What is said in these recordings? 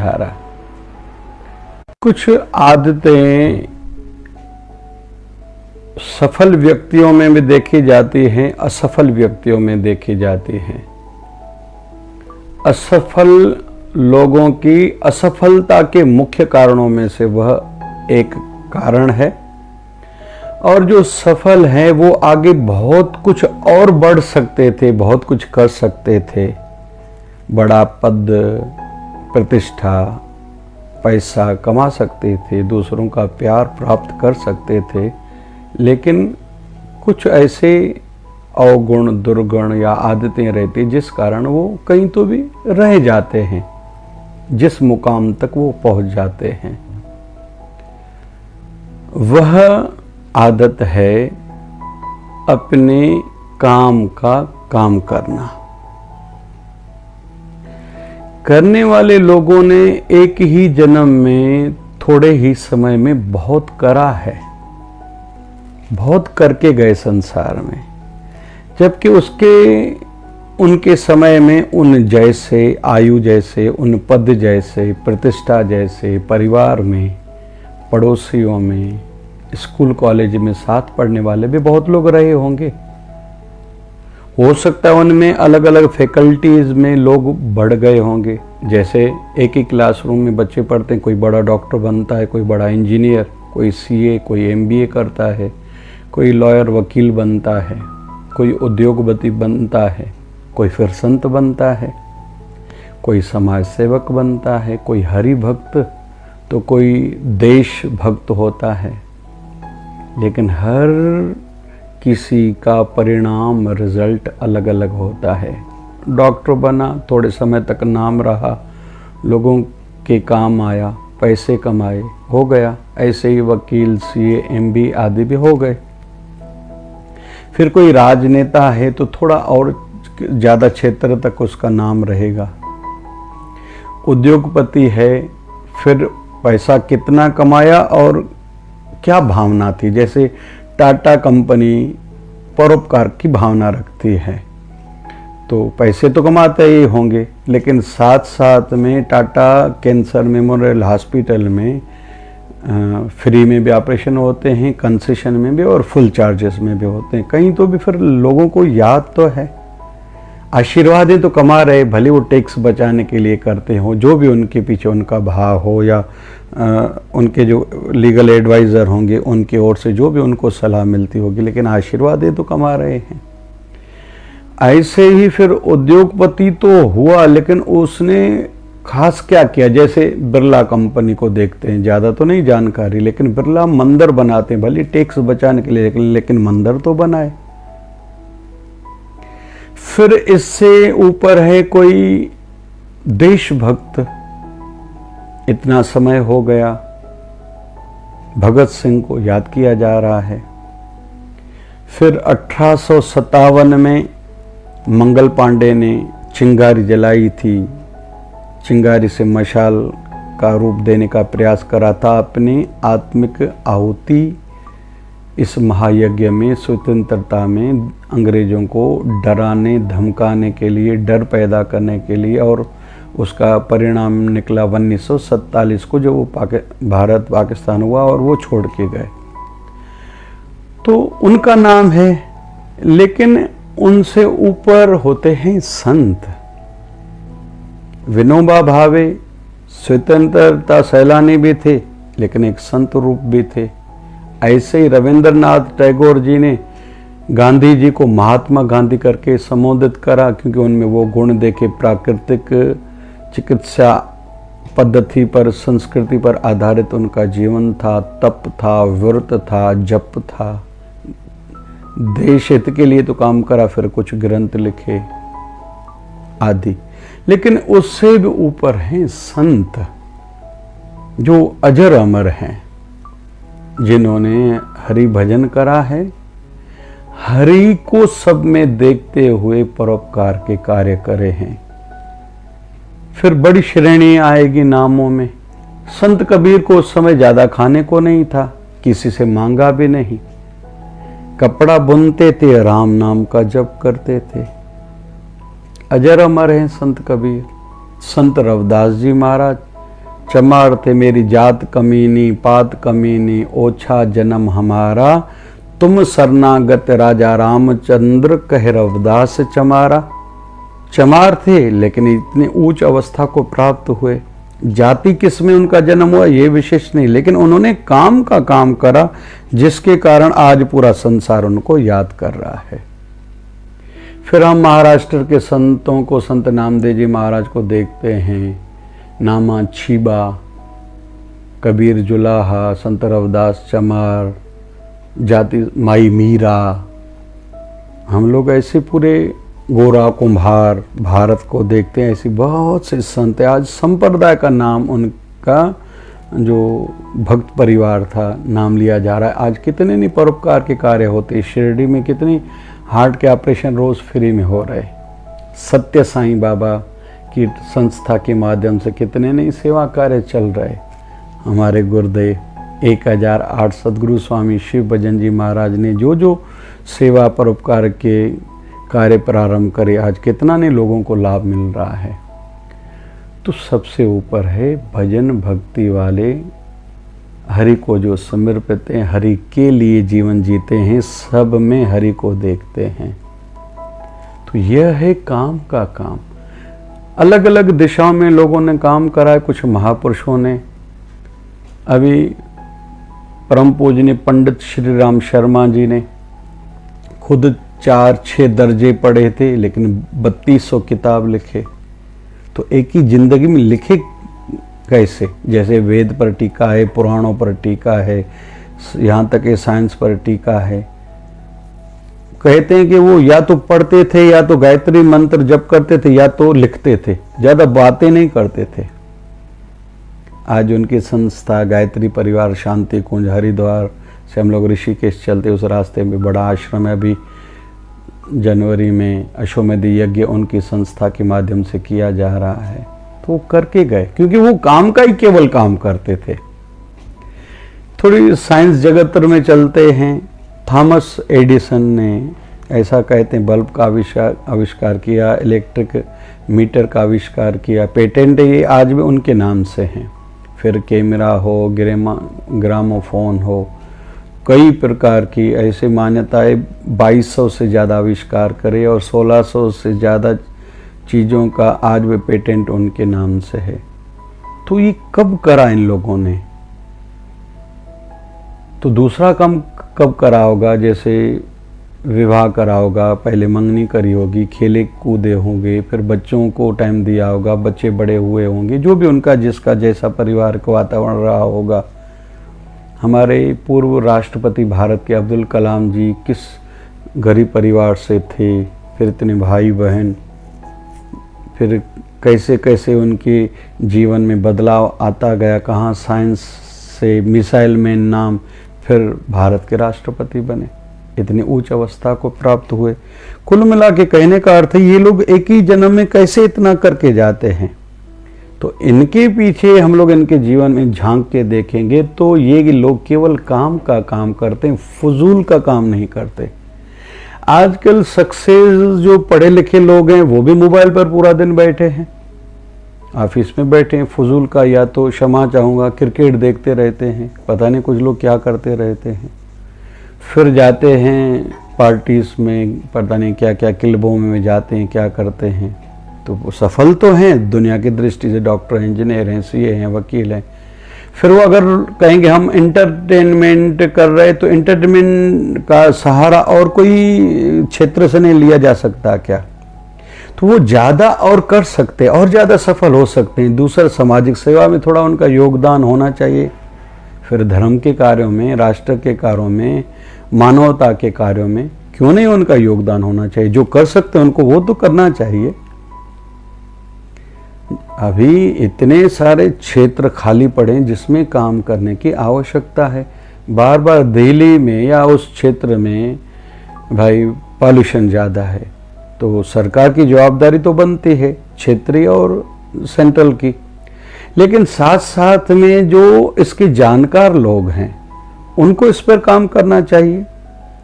धारा। कुछ आदतें सफल व्यक्तियों में भी देखी जाती हैं, असफल व्यक्तियों में देखी जाती हैं। असफल लोगों की असफलता के मुख्य कारणों में से वह एक कारण है, और जो सफल हैं वो आगे बहुत कुछ और बढ़ सकते थे, बहुत कुछ कर सकते थे। बड़ा पद, प्रतिष्ठा, पैसा कमा सकते थे, दूसरों का प्यार प्राप्त कर सकते थे, लेकिन कुछ ऐसे अवगुण, दुर्गुण या आदतें रहती जिस कारण वो कहीं तो भी रह जाते हैं, जिस मुकाम तक वो पहुंच जाते हैं। वह आदत है अपने काम का काम करना। करने वाले लोगों ने एक ही जन्म में थोड़े ही समय में बहुत करा है, बहुत करके गए संसार में, जबकि उनके समय में उन जैसे आयु जैसे, उन पद जैसे, प्रतिष्ठा जैसे, परिवार में, पड़ोसियों में, स्कूल कॉलेज में साथ पढ़ने वाले भी बहुत लोग रहे होंगे। हो सकता है उनमें अलग अलग फैकल्टीज में लोग बढ़ गए होंगे। जैसे एक ही क्लासरूम में बच्चे पढ़ते हैं, कोई बड़ा डॉक्टर बनता है, कोई बड़ा इंजीनियर, कोई सीए, कोई एमबीए करता है, कोई लॉयर वकील बनता है, कोई उद्योगपति बनता है, कोई फिर संत बनता है, कोई समाज सेवक बनता है, कोई हरि भक्त, तो कोई देश भक्त होता है। लेकिन हर किसी का परिणाम, रिजल्ट अलग अलग होता है। डॉक्टर बना, थोड़े समय तक नाम रहा, लोगों के काम आया, पैसे कमाए, हो गया। ऐसे ही वकील, सीए, एमबी आदि भी हो गए। फिर कोई राजनेता है तो थोड़ा और ज़्यादा क्षेत्र तक उसका नाम रहेगा। उद्योगपति है, फिर पैसा कितना कमाया और क्या भावना थी। जैसे टाटा कंपनी परोपकार की भावना रखती है, तो पैसे तो कमाते ही होंगे, लेकिन साथ साथ में टाटा कैंसर मेमोरियल हॉस्पिटल में फ्री में भी ऑपरेशन होते हैं, कंसेशन में भी और फुल चार्जेस में भी होते हैं। कहीं तो भी फिर लोगों को याद तो है। आशीर्वादें तो कमा रहे, भले वो टैक्स बचाने के लिए करते हो, जो भी उनके पीछे उनका भाव हो, या उनके जो लीगल एडवाइज़र होंगे उनकी ओर से जो भी उनको सलाह मिलती होगी, लेकिन आशीर्वादें तो कमा रहे हैं। ऐसे ही फिर उद्योगपति तो हुआ, लेकिन उसने खास क्या किया। जैसे बिरला कंपनी को देखते हैं, ज़्यादा तो नहीं जानकारी, लेकिन बिरला मंदिर बनाते हैं, भले टैक्स बचाने के लिए, लेकिन मंदिर तो बनाए। फिर इससे ऊपर है कोई देशभक्त, इतना समय हो गया, भगत सिंह को याद किया जा रहा है। फिर 1857 में मंगल पांडे ने चिंगारी जलाई थी, चिंगारी से मशाल का रूप देने का प्रयास करा था, अपनी आत्मिक आहुति इस महायज्ञ में, स्वतंत्रता में अंग्रेजों को डराने धमकाने के लिए, डर पैदा करने के लिए। और उसका परिणाम निकला 1947 को, जो वो भारत पाकिस्तान हुआ और वो छोड़ के गए। तो उनका नाम है, लेकिन उनसे ऊपर होते हैं संत। विनोबा भावे स्वतंत्रता सैलानी भी थे, लेकिन एक संत रूप भी थे। ऐसे ही रविंद्रनाथ टैगोर जी ने गांधी जी को महात्मा गांधी करके संबोधित करा, क्योंकि उनमें वो गुण देखे। प्राकृतिक चिकित्सा पद्धति पर, संस्कृति पर आधारित उनका जीवन था, तप था, व्रत था, जप था, देश हित के लिए तो काम करा, फिर कुछ ग्रंथ लिखे आदि। लेकिन उससे भी ऊपर हैं संत, जो अजर अमर हैं, जिन्होंने हरि भजन करा है, हरि को सब में देखते हुए परोपकार के कार्य करे हैं। फिर बड़ी श्रेणी आएगी नामों में। संत कबीर को उस समय ज्यादा खाने को नहीं था, किसी से मांगा भी नहीं, कपड़ा बुनते थे, राम नाम का जप करते थे। अजर अमर हैं संत कबीर। संत रविदास जी महाराज चमार थे मेरी जात कमीनी, पात कमीनी, ओछा जन्म हमारा, तुम शरणागत राजा रामचंद्र कह रविदास चमारा। चमार थे लेकिन इतनी ऊंच अवस्था को प्राप्त हुए। जाति किस में उनका जन्म हुआ ये विशेष नहीं, लेकिन उन्होंने काम का काम करा जिसके कारण आज पूरा संसार उनको याद कर रहा है। फिर हम महाराष्ट्र के संतों को, संत नामदेव जी महाराज को देखते हैं। नामा छीबा, कबीर जुलाहा, संत रविदास चमार, जाति माई मीरा। हम लोग ऐसे पूरे गोरा कुम्हार भारत को देखते हैं। ऐसी बहुत से संत हैं। आज संप्रदाय का नाम उनका जो भक्त परिवार था नाम लिया जा रहा है। आज कितने नहीं परोपकार के कार्य होते। शिरडी में कितनी हार्ट के ऑपरेशन रोज फ्री में हो रहे। सत्य साईं बाबा की संस्था के माध्यम से कितने नहीं सेवा कार्य चल रहे। हमारे गुरुदेव 1008 सदगुरु स्वामी शिव भजन जी महाराज ने जो जो सेवा परोपकार के कार्य प्रारंभ करे, आज कितना ने लोगों को लाभ मिल रहा है। तो सबसे ऊपर है भजन भक्ति वाले, हरि को जो समर्पित हैं, हरि के लिए जीवन जीते हैं, सब में हरि को देखते हैं। तो यह है काम का काम। अलग अलग दिशाओं में लोगों ने काम करा है। कुछ महापुरुषों ने, अभी परम पूजनीय पंडित श्री राम शर्मा जी ने खुद 4-6 दर्जे पढ़े थे, लेकिन 3200 किताब लिखे। तो एक ही जिंदगी में लिखे कैसे? जैसे वेद पर टीका है, पुराणों पर टीका है, यहाँ तक कि साइंस पर टीका है। कहते हैं कि वो या तो पढ़ते थे, या तो गायत्री मंत्र जप करते थे, या तो लिखते थे, ज़्यादा बातें नहीं करते थे। आज उनकी संस्था गायत्री परिवार शांति कुंज हरिद्वार से हम लोग ऋषिकेश चलते, उस रास्ते में बड़ा आश्रम है। अभी जनवरी में अश्वमेध यज्ञ उनकी संस्था के माध्यम से किया जा रहा है। तो वो करके गए, क्योंकि वो काम का ही केवल काम करते थे। थोड़ी साइंस जगत में चलते हैं। थॉमस एडिसन ने, ऐसा कहते हैं, बल्ब का आविष्कार किया, इलेक्ट्रिक मीटर का आविष्कार किया। पेटेंट ये आज भी उनके नाम से हैं। फिर कैमरा हो, ग्रामोफोन हो, कई प्रकार की ऐसे मान्यताएं, 2200 से ज़्यादा आविष्कार करे और 1600 से ज़्यादा चीज़ों का आज भी पेटेंट उनके नाम से है। तो ये कब करा इन लोगों ने? तो दूसरा काम कब करा होगा? जैसे विवाह करा होगा, पहले मंगनी करी होगी, खेले कूदे होंगे, फिर बच्चों को टाइम दिया होगा, बच्चे बड़े हुए होंगे, जो भी उनका जिसका जैसा परिवार का वातावरण रहा होगा। हमारे पूर्व राष्ट्रपति भारत के अब्दुल कलाम जी किस गरीब परिवार से थे, फिर इतने भाई बहन, फिर कैसे कैसे उनके जीवन में बदलाव आता गया, कहाँ साइंस से मिसाइल मैन नाम, फिर भारत के राष्ट्रपति बने, इतनी उच्च अवस्था को प्राप्त हुए। कुल मिला के कहने का अर्थ है ये लोग एक ही जन्म में कैसे इतना करके जाते हैं। तो इनके पीछे हम लोग इनके जीवन में झांक के देखेंगे तो ये लोग केवल काम का काम करते हैं, फजूल का काम नहीं करते। आजकल सक्सेस जो पढ़े लिखे लोग हैं वो भी मोबाइल पर पूरा दिन बैठे हैं, ऑफिस में बैठे हैं, फजूल का, या तो क्षमा चाहूँगा, क्रिकेट देखते रहते हैं, पता नहीं कुछ लोग क्या करते रहते हैं। फिर जाते हैं पार्टीज में, पता नहीं क्या क्या क्लबों में जाते हैं, क्या करते हैं। तो वो सफल तो हैं दुनिया की दृष्टि से, डॉक्टर, इंजीनियर हैं, सीए हैं, वकील हैं। फिर वो अगर कहेंगे हम एंटरटेनमेंट कर रहे, तो एंटरटेनमेंट का सहारा और कोई क्षेत्र से नहीं लिया जा सकता क्या? तो वो ज़्यादा और कर सकते हैं और ज़्यादा सफल हो सकते हैं। दूसरा, सामाजिक सेवा में थोड़ा उनका योगदान होना चाहिए। फिर धर्म के कार्यों में, राष्ट्र के कार्यों में, मानवता के कार्यों में क्यों नहीं उनका योगदान होना चाहिए? जो कर सकते हैं उनको वो तो करना चाहिए। अभी इतने सारे क्षेत्र खाली पड़े जिसमें काम करने की आवश्यकता है। बार बार दिल्ली में या उस क्षेत्र में भाई पॉल्यूशन ज़्यादा है, तो सरकार की जवाबदारी तो बनती है, क्षेत्रीय और सेंट्रल की। लेकिन साथ साथ में जो इसके जानकार लोग हैं उनको इस पर काम करना चाहिए।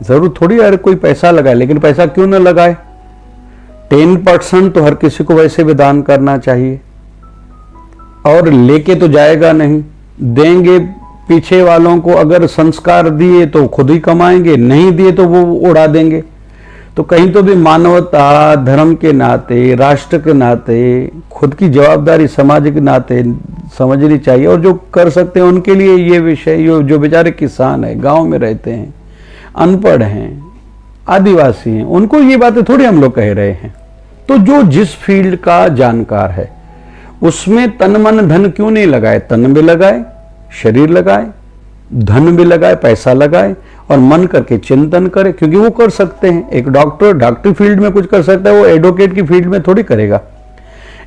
ज़रूर थोड़ी यार कोई पैसा लगाए, लेकिन पैसा क्यों न लगाए? 10% तो हर किसी को वैसे भी दान करना चाहिए। और लेके तो जाएगा नहीं, देंगे पीछे वालों को। अगर संस्कार दिए तो खुद ही कमाएंगे, नहीं दिए तो वो उड़ा देंगे। तो कहीं तो भी मानवता, धर्म के नाते, राष्ट्र के नाते, खुद की जवाबदारी समाज के नाते समझनी चाहिए। और जो कर सकते हैं उनके लिए ये विषय, जो बेचारे किसान हैं, गांव में रहते हैं, अनपढ़ हैं, आदिवासी हैं, उनको ये बातें थोड़ी हम लोग कह रहे हैं। तो जो जिस फील्ड का जानकार है उसमें तन मन धन क्यों नहीं लगाए? तन भी लगाए, शरीर लगाए, धन भी लगाए, पैसा लगाए, और मन करके चिंतन करे, क्योंकि वो कर सकते हैं। एक डॉक्टर डॉक्टरी फील्ड में कुछ कर सकता है, वो एडवोकेट की फील्ड में थोड़ी करेगा।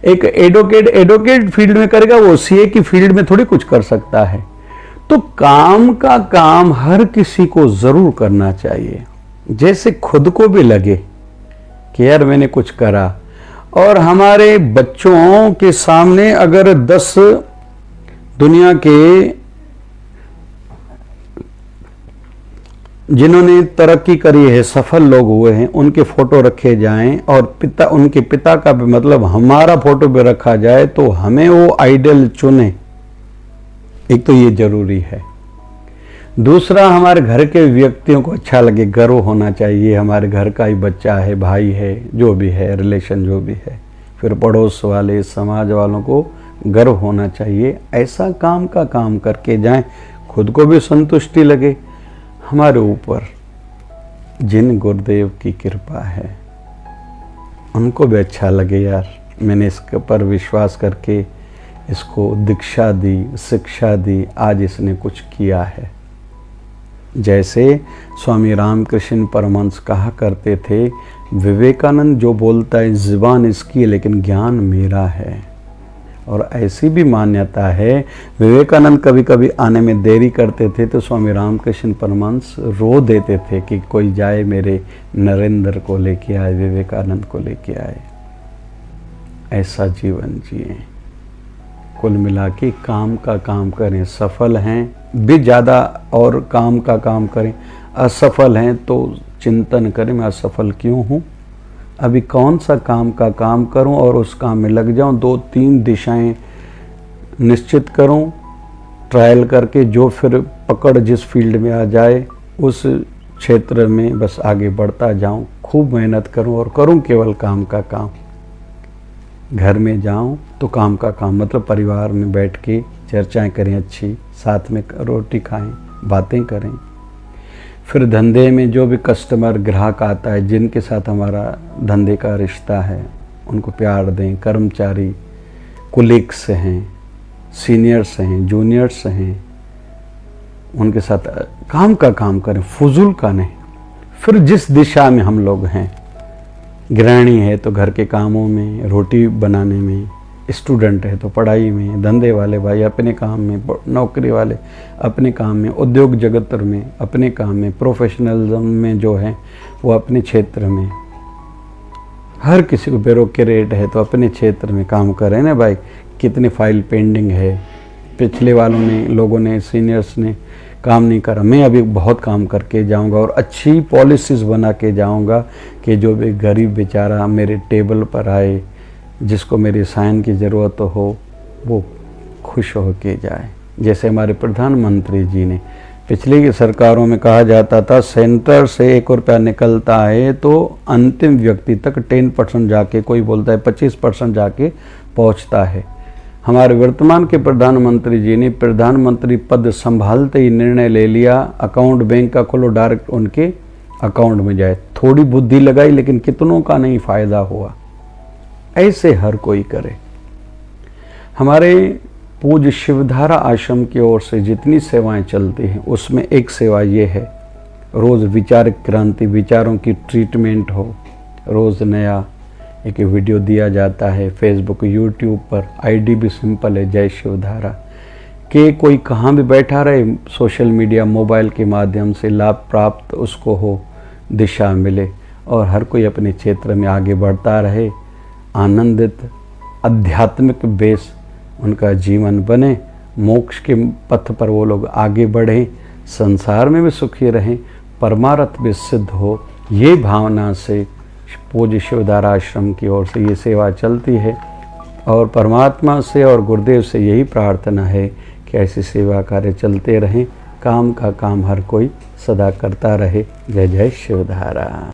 एक एडवोकेट फील्ड में करेगा, वो सीए की फील्ड में थोड़ी कुछ कर सकता है। तो काम का काम हर किसी को जरूर करना चाहिए। जैसे खुद को भी लगे कि यार मैंने कुछ करा। और हमारे बच्चों के सामने अगर 10 दुनिया के जिन्होंने तरक्की करी है, सफल लोग हुए हैं, उनके फोटो रखे जाएं, और उनके पिता का भी मतलब हमारा फोटो भी रखा जाए, तो हमें वो आइडल चुने। एक तो ये जरूरी है। दूसरा, हमारे घर के व्यक्तियों को अच्छा लगे, गर्व होना चाहिए, हमारे घर का ही बच्चा है, भाई है, जो भी है, रिलेशन जो भी है। फिर पड़ोस वाले, समाज वालों को गर्व होना चाहिए। ऐसा काम का काम करके जाएं, खुद को भी संतुष्टि लगे। हमारे ऊपर जिन गुरुदेव की कृपा है उनको भी अच्छा लगे, यार मैंने इसके पर विश्वास करके इसको दीक्षा दी, शिक्षा दी, आज इसने कुछ किया है। जैसे स्वामी रामकृष्ण परमहंस कहा करते थे, विवेकानंद जो बोलता है जुबान इसकी है लेकिन ज्ञान मेरा है। और ऐसी भी मान्यता है, विवेकानंद कभी कभी आने में देरी करते थे तो स्वामी रामकृष्ण परमहंस रो देते थे कि कोई जाए मेरे नरेंद्र को लेके आए, विवेकानंद को लेके आए। ऐसा जीवन जिए। कुल मिला के काम का काम करें, सफल हैं भी ज़्यादा और काम का काम करें, असफल हैं तो चिंतन करें मैं असफल क्यों हूँ, अभी कौन सा काम का काम करूं और उस काम में लग जाऊं। 2-3 दिशाएं निश्चित करूं, ट्रायल करके जो फिर पकड़ जिस फील्ड में आ जाए उस क्षेत्र में बस आगे बढ़ता जाऊं। खूब मेहनत करूं और करूं केवल काम का काम। घर में जाऊं तो काम का काम मतलब परिवार में बैठ के चर्चाएं करें अच्छी, साथ में रोटी खाएं, बातें करें। फिर धंधे में जो भी कस्टमर ग्राहक आता है, जिनके साथ हमारा धंधे का रिश्ता है, उनको प्यार दें। कर्मचारी कुलीग्स हैं, सीनियर्स हैं, जूनियर्स हैं, उनके साथ काम का काम करें, फजूल का नहीं। फिर जिस दिशा में हम लोग हैं, गृहिणी है तो घर के कामों में, रोटी बनाने में, स्टूडेंट है तो पढ़ाई में, धंधे वाले भाई अपने काम में, नौकरी वाले अपने काम में, उद्योग जगत में अपने काम में, प्रोफेशनलिज्म में जो है वो अपने क्षेत्र में। हर किसी को ब्यूरोक्रेट है तो अपने क्षेत्र में काम करें ना भाई। कितनी फाइल पेंडिंग है, पिछले वालों ने, लोगों ने, सीनियर्स ने काम नहीं करा, मैं अभी बहुत काम करके जाऊंगा और अच्छी पॉलिसीज़ बना के जाऊंगा कि जो भी गरीब बेचारा मेरे टेबल पर आए, जिसको मेरी साइन की ज़रूरत हो, वो खुश हो के जाए। जैसे हमारे प्रधानमंत्री जी ने, पिछली की सरकारों में कहा जाता था सेंटर से 1 रुपया निकलता है तो अंतिम व्यक्ति तक 10% जाके, कोई बोलता है 25% जाके पहुंचता है। हमारे वर्तमान के प्रधानमंत्री जी ने प्रधानमंत्री पद संभालते ही निर्णय ले लिया, अकाउंट बैंक का खोलो, डायरेक्ट उनके अकाउंट में जाए। थोड़ी बुद्धि लगाई लेकिन कितनों का नहीं फायदा हुआ। ऐसे हर कोई करे। हमारे पूज्य शिवधारा आश्रम की ओर से जितनी सेवाएं चलती हैं उसमें एक सेवा ये है, रोज़ विचार क्रांति, विचारों की ट्रीटमेंट हो। रोज़ नया एक वीडियो दिया जाता है फेसबुक, यूट्यूब पर। आईडी भी सिंपल है, जय शिवधारा। कि कोई कहाँ भी बैठा रहे, सोशल मीडिया, मोबाइल के माध्यम से लाभ प्राप्त उसको हो, दिशा मिले और हर कोई अपने क्षेत्र में आगे बढ़ता रहे। आनंदित आध्यात्मिक बेस उनका जीवन बने, मोक्ष के पथ पर वो लोग आगे बढ़ें, संसार में भी सुखी रहें, परमार्थ भी सिद्ध हो। ये भावना से पूज्य शिवधारा आश्रम की ओर से ये सेवा चलती है। और परमात्मा से और गुरुदेव से यही प्रार्थना है कि ऐसी सेवा कार्य चलते रहें, काम का काम हर कोई सदा करता रहे। जय जय शिवधारा।